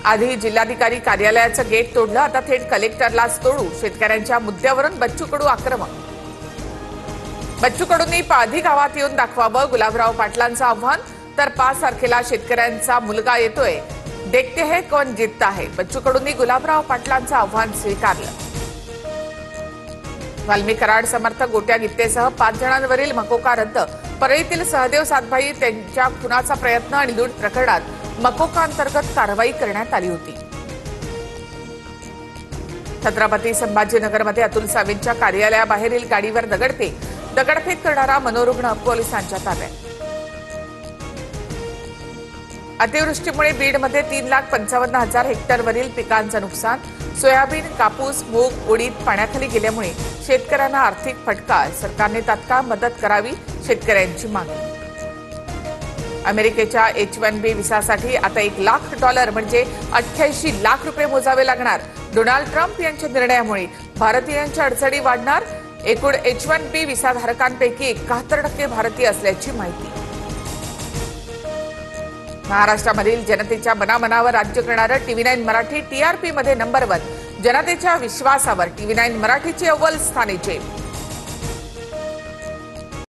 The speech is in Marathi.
आधी जिल्हाधिकारी कार्यालयाचं गेट तोडलं, आता थेट कलेक्टरलाच तोडू. शेतकऱ्यांच्या मुद्द्यावरून बच्चू कडू आक्रमक. बच्चू कडूंनी पाधी गावात येऊन दाखवावं, गुलाबराव पाटलांचं आव्हान. तर 5 तारखेला शेतकऱ्यांचा मुलगा येतोय, देखते है कौन जितता है. बच्चू कडूंनी गुलाबराव पाटलांचं आव्हान स्वीकारलं. वाल्मी कराड समर्थक गोट्या गित्तेसह 5 जणांवरील मकोका रद्द. परळीतील सहदेव सातभाई त्यांच्या खुनाचा प्रयत्न आणि लूट प्रकरणात मकोका अंतर्गत कारवाई करण्यात आली होती. छत्रपती संभाजीनगरमध्ये अतुल सावेंच्या कार्यालयाबाहेरील गाडीवर दगडफेक करणारा मनोरुग्ण पोलिसांच्या ताब्यात. अतिवृष्टीमुळे बीडमध्ये 3,55,000 हेक्टरवरील पिकांचं नुकसान. सोयाबीन, कापूस, मूग, उडीद पाण्याखाली गेल्यामुळे शेतकऱ्यांना आर्थिक फटका. सरकारने तात्काळ मदत करावी, शेतकऱ्यांची मागणी. अमेरिकेच्या H-1B व्हिसासाठी आता $1,00,000 म्हणजे 88 लाख रुपये मोजावे लागणार. डोनाल्ड ट्रम्प यांच्या निर्णयामुळे भारतीयांच्या अडचणी वाढणार. एकूण H-1B व्हिसाधारकांपैकी 71% भारतीय असल्याची माहिती. महाराष्ट्रामधील जनतेच्या मनामनावर राज्य करणारं TV9 मराठी TRP मध्ये नंबर 1. जनतेच्या विश्वासावर TV9 मराठीचे अव्वल स्थानीचे.